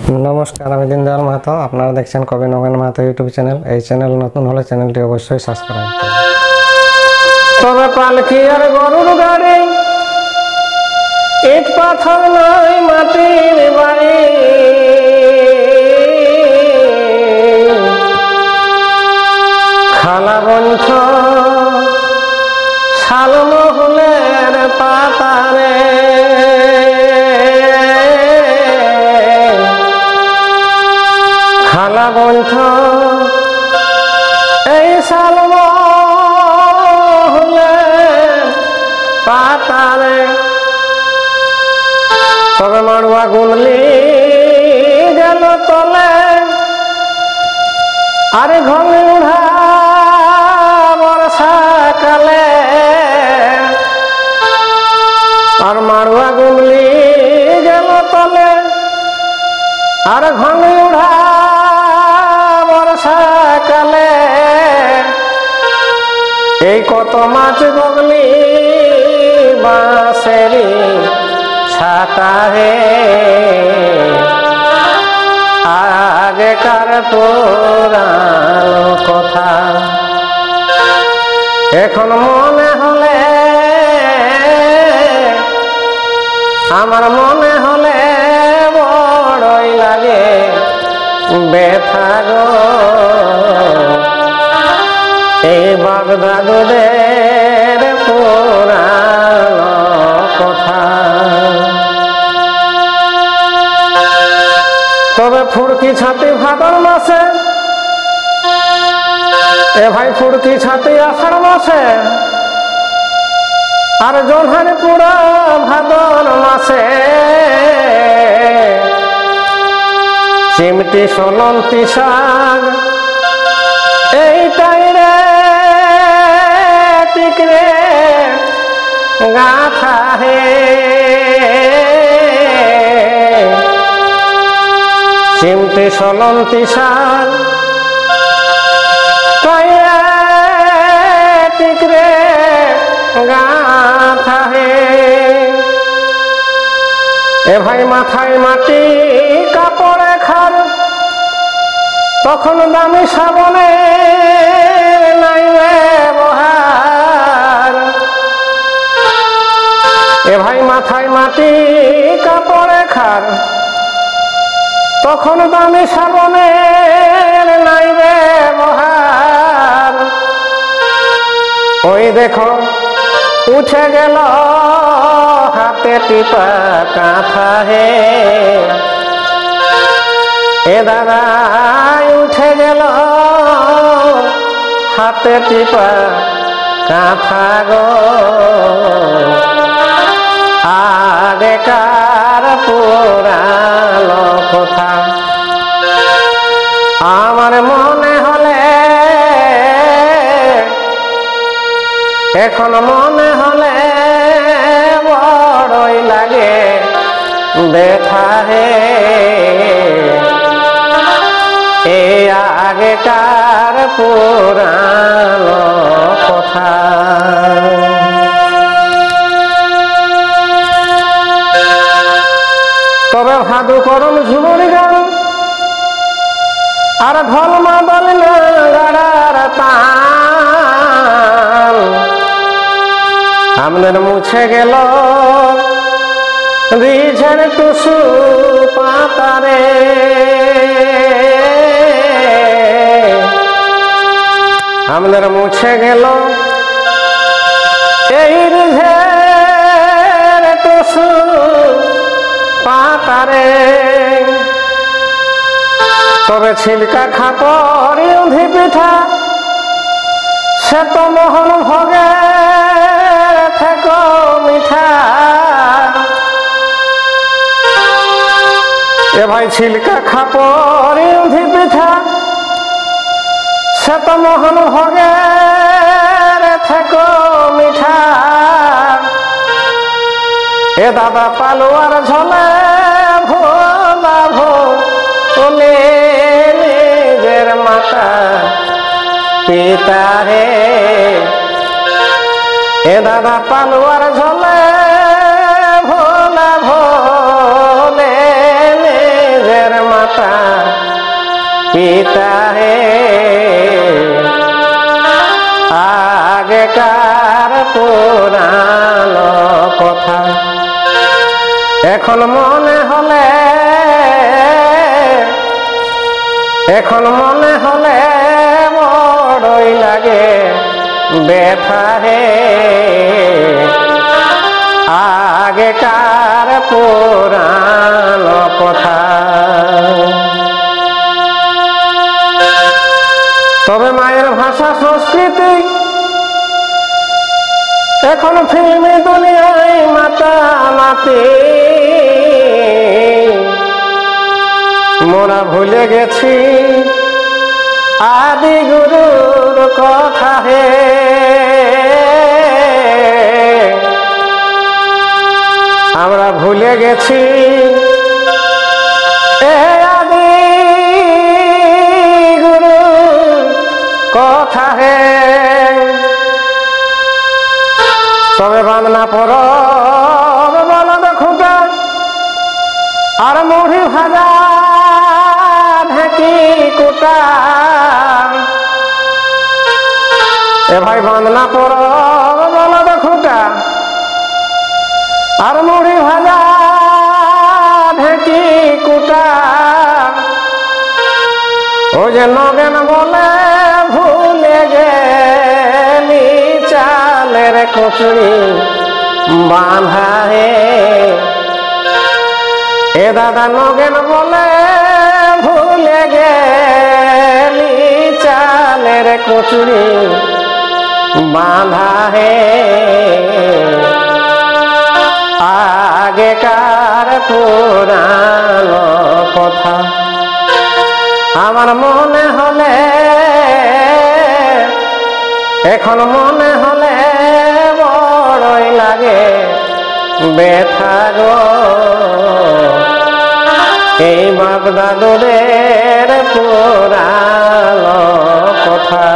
নমস্কার, আমি দীনদয়াল মাহাতো। আপনারা দেখছেন কবি নগেন মাহাতো ইউটিউব চ্যানেল। এই চ্যানেল নতুন হলে চ্যানেলটি অবশ্যই সাবস্ক্রাইব করুন। তবে পালকি আর গরুর গাড়ি, ইট পাথর নয় মাটির বাড়ি, খালা বন্ধ শালমহুলের পাতারে, খালা বন্ধ এই শালমহুলের পাতারে। তবে মাড়ুয়া গুনলি গেল তলে, আরে ঘরে উড়া বর্ষাকালে, আর মাড়ুয়া গুনলি গেল তলে, আর ঘরে উড়া বর্ষাকালে। এই কত মাছ গগলি বাঁশেরি ছাতা হে, আগেকার পুরানো কথা এখন মনে হলে, আমার মনে হলে বড়ই লাগে ব্যথা গো। এই বাগদাদের পুরানো কথা। তবে ফুড়কি ছাতি ভাদর মাসে, এ ভাই ফুড়কি ছাতি আষাঢ় মাসে, আর জোনহারি পুরা ভাদর মাসে। চিমটি সলন্তি শাক এইটাই রে টিকরে গাথা হে, চিমটি সলন্তি শাক টিকরে গাথা হে। এ ভাই মাথায় মাটি কাপড়ে খার, তখন দামি সাবনে নাই ব্যবহার। এ ভাই মাথায় মাটি কাপড়ে খার, তখন দামি সাবনে নাই ব্যবহার। ওই দেখো উঠে গেল হাতে টিপা কাঁথা হে, এ দাদা উঠে গেল হাতে টিপা কাঁথা গো। আগেকার পুরানো কথা আমার মনে হলে, এখন মনে হলে বড়ই লাগে ব্যথা হে। এই আগেকার পুরানো কথা। তবে ভাদু করম ঝুমুরি গান, আর ঢোল মাদল নাগাড়ার তান, আমাদের মুছে গেল রিঝের টুসু পাতারে। আমাদের মুছে গেল এই রিঝের টুসু পাতারে। তবে ছিলকা খাপড় ইউধি পিঠা, সে তো মোহন ভোগে থেকো মিঠা। এ ভাই ছিলকা খাপড় ইউধি পিঠা, সে তো মোহন ভোগে থেকো মিঠা। এ দাদা পালুয়ার ঝলে ভোলা ভোলে নিজের মাতা পিতা হে। এ দাদা পালুয়ার ঝলে ভোলা ভোলে নিজের মা পিতা হে আগেকার পুরানো কথা এখন মনে হলে বড়ই লাগে ব্যথা হে আগেকার পুরানো কথা। তবে মায়ের ভাষা সংস্কৃতি এখন ফিল্মি দুনিয়ায় মাতামাতি মোরা ভুলে গেছি আদি গুরুর কথা হে আমরা ভুলে গেছি আদি গুরুর কথা হে। তবে বাঁধনা পর বলদ খুঁটা আর মুড়ি ভাজা ঢেঁকি কুটা এ ভাই বাঁধনা পর বলদ খুঁটা আর মুড়ি ভাজা ঢেঁকি কুটা ও যে নগেন বলে ভুলে গেলি চালের কচুরি বাঁধা হে এ দাদা নগেন বলে ভুলে গেলি চালের কচুরি বাঁধা হে আগেকার পুরানো কথা আমার মনে হলে এখন মনে হলে বড়ই লাগে ব্যথা গো এই বাপ দাদুদের পুরানো কথা।